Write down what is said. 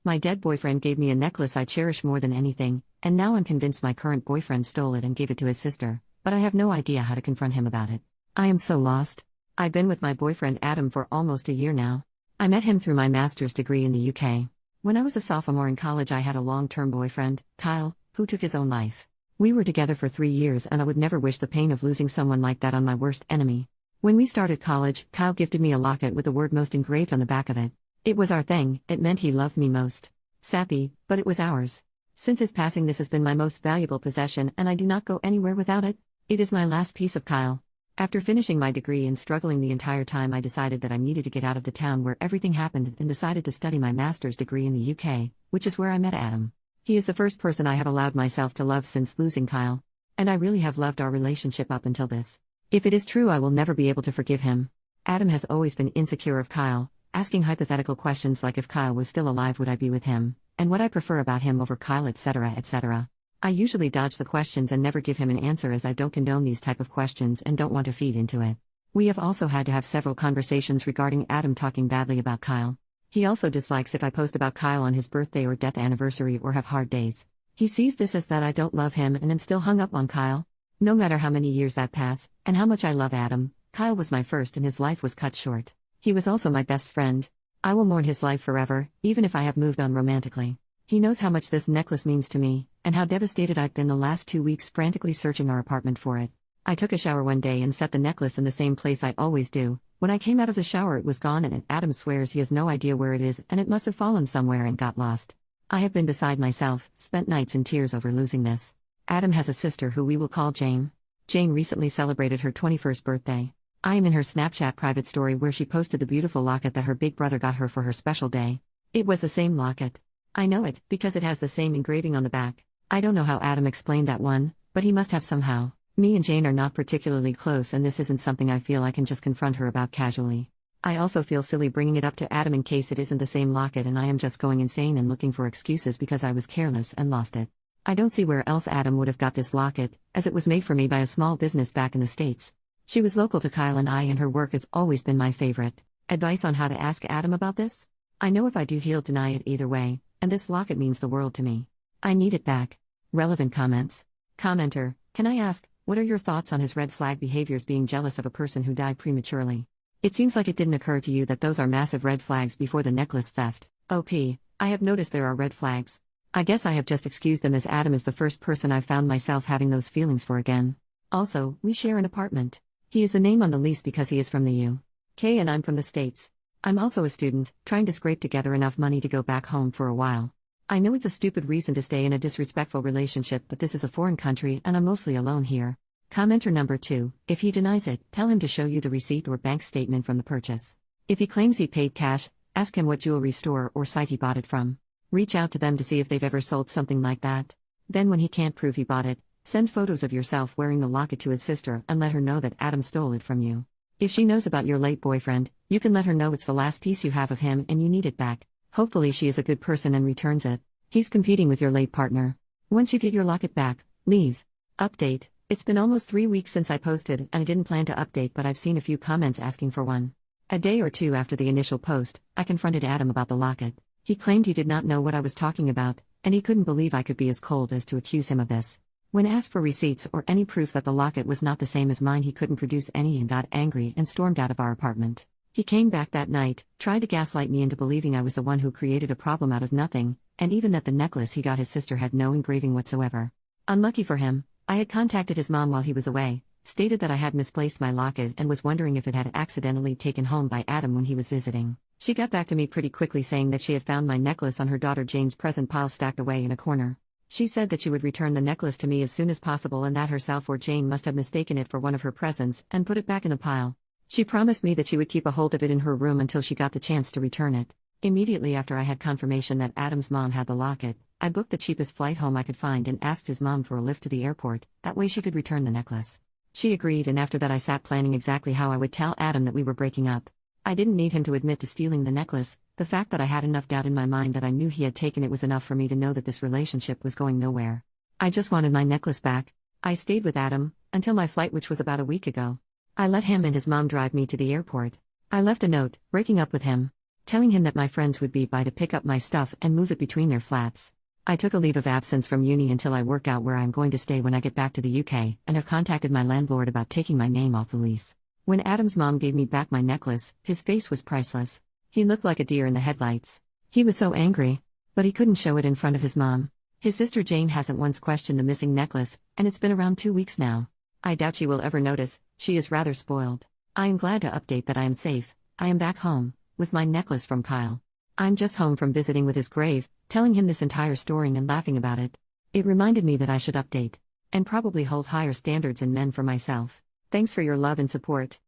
My dead boyfriend gave me a necklace I cherish more than anything, and now I'm convinced my current boyfriend stole it and gave it to his sister, but I have no idea how to confront him about it. I am so lost. I've been with my boyfriend Adam for almost a year now. I met him through my master's degree in the UK. When I was a sophomore in college, I had a long-term boyfriend, Kyle, who took his own life. We were together for 3 years, and I would never wish the pain of losing someone like that on my worst enemy. When we started college, Kyle gifted me a locket with the word most engraved on the back of it. It was our thing, it meant he loved me most. Sappy, but it was ours. Since his passing, this has been my most valuable possession, and I do not go anywhere without it. It is my last piece of Kyle. After finishing my degree and struggling the entire time, I decided that I needed to get out of the town where everything happened and decided to study my master's degree in the UK, which is where I met Adam. He is the first person I have allowed myself to love since losing Kyle. And I really have loved our relationship up until this. If it is true, I will never be able to forgive him. Adam has always been insecure of Kyle, asking hypothetical questions like if Kyle was still alive would I be with him, and what I prefer about him over Kyle, etc., etc. I usually dodge the questions and never give him an answer, as I don't condone these type of questions and don't want to feed into it. We have also had to have several conversations regarding Adam talking badly about Kyle. He also dislikes if I post about Kyle on his birthday or death anniversary or have hard days. He sees this as that I don't love him and am still hung up on Kyle. No matter how many years that pass, and how much I love Adam, Kyle was my first and his life was cut short. He was also my best friend. I will mourn his life forever, even if I have moved on romantically. He knows how much this necklace means to me, and how devastated I've been the last 2 weeks frantically searching our apartment for it. I took a shower one day and set the necklace in the same place I always do. When I came out of the shower, it was gone, and Adam swears he has no idea where it is, and it must have fallen somewhere and got lost. I have been beside myself, spent nights in tears over losing this. Adam has a sister who we will call Jane. Jane recently celebrated her 21st birthday. I am in her Snapchat private story where she posted the beautiful locket that her big brother got her for her special day. It was the same locket. I know it, because it has the same engraving on the back. I don't know how Adam explained that one, but he must have somehow. Me and Jane are not particularly close, and this isn't something I feel I can just confront her about casually. I also feel silly bringing it up to Adam in case it isn't the same locket and I am just going insane and looking for excuses because I was careless and lost it. I don't see where else Adam would have got this locket, as it was made for me by a small business back in the States. She was local to Kyle and I, and her work has always been my favorite. Advice on how to ask Adam about this? I know if I do, he'll deny it either way, and this locket means the world to me. I need it back. Relevant comments. Commenter, can I ask, what are your thoughts on his red flag behaviors, being jealous of a person who died prematurely? It seems like it didn't occur to you that those are massive red flags before the necklace theft. OP, I have noticed there are red flags. I guess I have just excused them, as Adam is the first person I've found myself having those feelings for again. Also, we share an apartment. He is the name on the lease because he is from the UK and I'm from the States. I'm also a student, trying to scrape together enough money to go back home for a while. I know it's a stupid reason to stay in a disrespectful relationship, but this is a foreign country and I'm mostly alone here. Commenter number 2, if he denies it, tell him to show you the receipt or bank statement from the purchase. If he claims he paid cash, ask him what jewelry store or site he bought it from. Reach out to them to see if they've ever sold something like that. Then when he can't prove he bought it, send photos of yourself wearing the locket to his sister and let her know that Adam stole it from you. If she knows about your late boyfriend, you can let her know it's the last piece you have of him and you need it back. Hopefully she is a good person and returns it. He's competing with your late partner. Once you get your locket back, leave. Update. It's been almost 3 weeks since I posted, and I didn't plan to update, but I've seen a few comments asking for one. A day or two after the initial post, I confronted Adam about the locket. He claimed he did not know what I was talking about, and he couldn't believe I could be as cold as to accuse him of this. When asked for receipts or any proof that the locket was not the same as mine, he couldn't produce any and got angry and stormed out of our apartment. He came back that night, tried to gaslight me into believing I was the one who created a problem out of nothing, and even that the necklace he got his sister had no engraving whatsoever. Unlucky for him, I had contacted his mom while he was away, stated that I had misplaced my locket and was wondering if it had accidentally taken home by Adam when he was visiting. She got back to me pretty quickly saying that she had found my necklace on her daughter Jane's present pile stacked away in a corner. She said that she would return the necklace to me as soon as possible, and that herself or Jane must have mistaken it for one of her presents and put it back in the pile. She promised me that she would keep a hold of it in her room until she got the chance to return it. Immediately after I had confirmation that Adam's mom had the locket, I booked the cheapest flight home I could find and asked his mom for a lift to the airport, that way she could return the necklace. She agreed, and after that I sat planning exactly how I would tell Adam that we were breaking up. I didn't need him to admit to stealing the necklace. The fact that I had enough doubt in my mind that I knew he had taken it was enough for me to know that this relationship was going nowhere. I just wanted my necklace back. I stayed with Adam until my flight, which was about a week ago. I let him and his mom drive me to the airport. I left a note, breaking up with him. telling him that my friends would be by to pick up my stuff and move it between their flats. I took a leave of absence from uni until I work out where I'm going to stay when I get back to the UK, and have contacted my landlord about taking my name off the lease. When Adam's mom gave me back my necklace, his face was priceless. He looked like a deer in the headlights. He was so angry, but he couldn't show it in front of his mom. His sister Jane hasn't once questioned the missing necklace, and it's been around 2 weeks now. I doubt she will ever notice, she is rather spoiled. I am glad to update that I am safe. I am back home, with my necklace from Kyle. I'm just home from visiting with his grave, telling him this entire story and laughing about it. It reminded me that I should update, and probably hold higher standards in men for myself. Thanks for your love and support.